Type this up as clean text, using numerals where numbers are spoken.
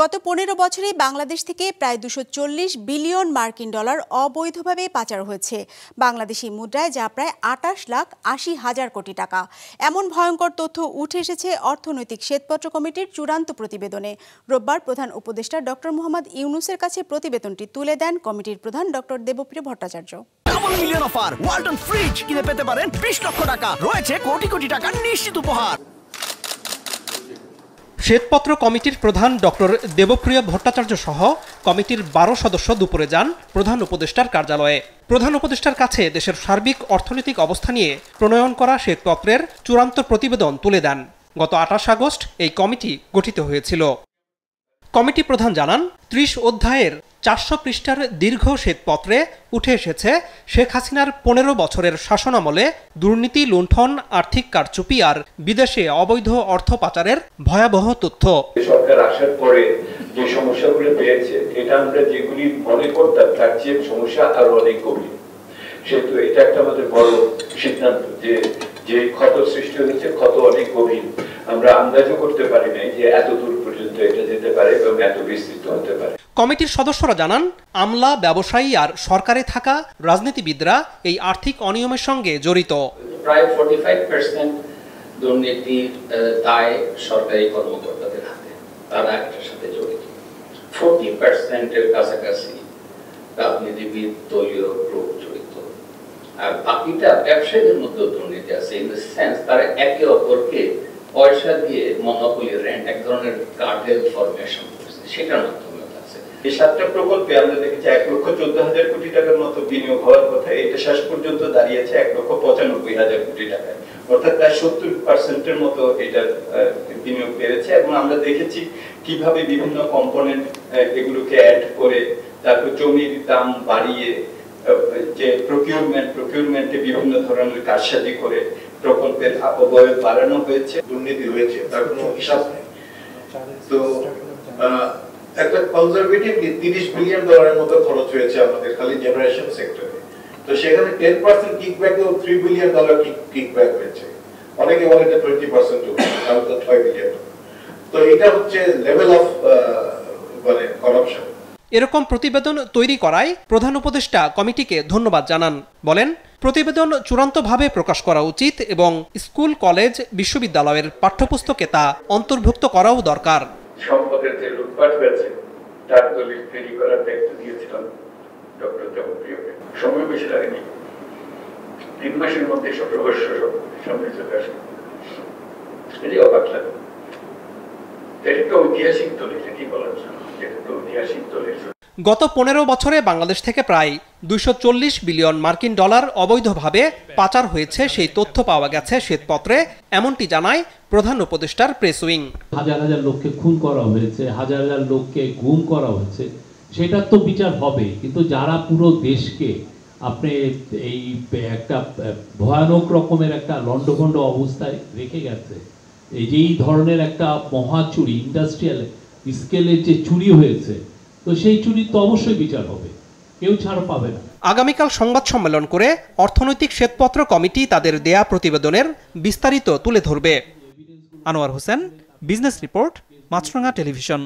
গত ১৫ বছরে বাংলাদেশ থেকে প্রায় ২৪০ বিলিয়ন মার্কিন ডলার অবৈধভাবে পাচার হয়েছে বাংলাদেশি মুদ্রায়, যা প্রায় ২৮,৮০,০০০ কোটি টাকা। এমন ভয়ঙ্কর তথ্য উঠে এসেছে অর্থনৈতিক শ্বেতপত্র কমিটির চূড়ান্ত প্রতিবেদনে। রোববার প্রধান উপদেষ্টা ডক্টর মোহাম্মদ ইউনূসের কাছে প্রতিবেদনটি তুলে দেন কমিটির প্রধান doctor Debapriya Bhattacharya. Double million offer, Walton fridge কিনে পেতে পারেন ২০ লক্ষ টাকা, রয়েছে কোটি কোটি টাকার নিশ্চিত উপহার। শ্বেতপত্র কমিটির প্রধান ডক্টর দেবপ্রিয় ভট্টাচার্য সহ কমিটির ১২ সদস্য দুপুরে যান প্রধান উপদেষ্টার কার্যালয়ে। প্রধান উপদেষ্টার কাছে দেশের সার্বিক অর্থনৈতিক অবস্থা নিয়ে প্রণয়ন করা শ্বেতপত্রের চূড়ান্ত প্রতিবেদন তুলে দেন। গত ২৮ আগস্ট এই কমিটি গঠিত হয়েছিল। কমিটি প্রধান জানান, ৩০ অধ্যায়ের ৪০০ পৃষ্ঠার দীর্ঘ শ্বেতপত্রে উঠে এসেছে শেখ হাসিনার ১৫ বছরের শাসনামলে দুর্নীতি, লুণ্ঠন, আর্থিক কারচুপি আর বিদেশে অবৈধ অর্থ পাচারের ভয়াবহ তথ্য। সরকার আসার পরে যে সমস্যাগুলো পেয়েছে, এটা আমরা যেগুলি মনে করতাম তার চেয়ে সমস্যা আরো অনেক গভীর। সেহেতু এটা একটা আমাদের বড় সিদ্ধান্ত যে ক্ষত সৃষ্টি হয়েছে, ক্ষত অনেক গভীর। আমরা আন্দাজও করতে পারি নাই যে এত দূর পর্যন্ত এটা যেতে পারে এবং এত বিস্তৃত হতে পারে। কমিটির সদস্যরা জানান, আমলা, ব্যবসায়ী আর সরকারে থাকা রাজনীতিবিদরা এই আর্থিক অনিয়মের সঙ্গে জড়িত। প্রায় 45% দুর্নীতির দায় সরকারি কর্মকর্তাদের হাতে, তারা একটার সাথে জড়িত। 40% কাছাকাছি রাজনীতিবিদ, দলীয় গ্রুপ জড়িত। আর বাকিটা ব্যবসায়ীদের মধ্যে দুর্নীতি আছে, ইন দ্য সেন্স তারা একে অপরকে পয়সা দিয়ে মনোপলি রেন্ট, এক ধরনের কার্টেল ফরমেশন করছে, সেটার মাধ্যমে আছে। এই 7টা প্রকল্পে আমরা দেখেছি ১,১৪,০০০ কোটি টাকার মতো বিনিয়োগ হওয়ার কথা, এটা শেষ পর্যন্ত দাঁড়িয়েছে ১,৯৫,০০০ কোটি টাকায়, অর্থাৎ প্রায় ৭০% মতো এটার বিনিয়োগ বেড়েছে। এবং আমরা দেখেছি কিভাবে বিভিন্ন কম্পোনেন্ট এগুলোকে অ্যাড করে তারপর জমির দাম বাড়িয়ে যে প্রকিউরমেন্টে বিভিন্ন ধরনের কারসাজি করে প্রকল্পের অপব্যয় বাড়ানো হয়েছে, দুর্নীতি হয়েছে, তার কোনো হিসাব নেই। তো একটা কনজারভেটিভলি ৩০ বিলিয়ন ডলারের মতো খরচ হয়েছে আমাদের খালি জেনারেশন সেক্টরে। তো সেখানে 10% কিকব্যাকেও 3 বিলিয়ন ডলার কিকব্যাক হয়েছে। অনেকে বলে এটা 20% তাহলে তো 6 বিলিয়ন। তো এটা হচ্ছে লেভেল অফ মানে করাপশন। এরকম প্রতিবেদন তৈরি করায় প্রধান উপদেষ্টা কমিটিকে ধন্যবাদ জানান। বলেন, প্রতিবেদন চূড়ান্তভাবে প্রকাশ করা উচিত এবং স্কুল, কলেজ, বিশ্ববিদ্যালয়ের পাঠ্যপুস্তকে তা অন্তর্ভুক্ত করাও দরকার। সম্পদের যে লুটপাট হয়েছে তার দলিল তৈরি করার দায়িত্ব দিয়েছিলাম ডক্টর দেবপ্রিয়কে। সময় বেশি লাগেনি, ৩ মাসের মধ্যে সব রহস্য সামনে চলে আসে। এটি অবাক লাগে। এটা তো ঐতিহাসিক দলিল, কি বলার জন্য, এটা তো ঐতিহাসিক দলিল। গত ১৫ বছরে বাংলাদেশ থেকে প্রায় ২৪০ বিলিয়ন মার্কিন ডলার অবৈধভাবে পাচার হয়েছে সেই তথ্য পাওয়া গেছে শ্বেতপত্রে, এমনটি জানায় প্রধান উপদেষ্টার প্রেস উইং। হাজার হাজার লোককে খুন করা হয়েছে, হাজার হাজার লোককে গুম করা হয়েছে, সেটার তো বিচার হবে। কিন্তু যারা পুরো দেশকে আপনি এই একটা ভয়ানক রকমের একটা লন্ডভন্ড অবস্থায় রেখে গেছে, এই ধরনের একটা মহাচুরি, ইন্ডাস্ট্রিয়াল স্কেলের যে চুরি হয়েছে, তো সেই চুরি তো অবশ্যই বিচার হবে, কেউ ছাড় পাবে না। আগামীকাল সংবাদ সম্মেলন করে অর্থনৈতিক শ্বেতপত্র কমিটি তাদের দেয়া প্রতিবেদনের বিস্তারিত তুলে ধরবে। আনোয়ার হোসেন, বিজনেস রিপোর্ট, মাছরাঙা টেলিভিশন।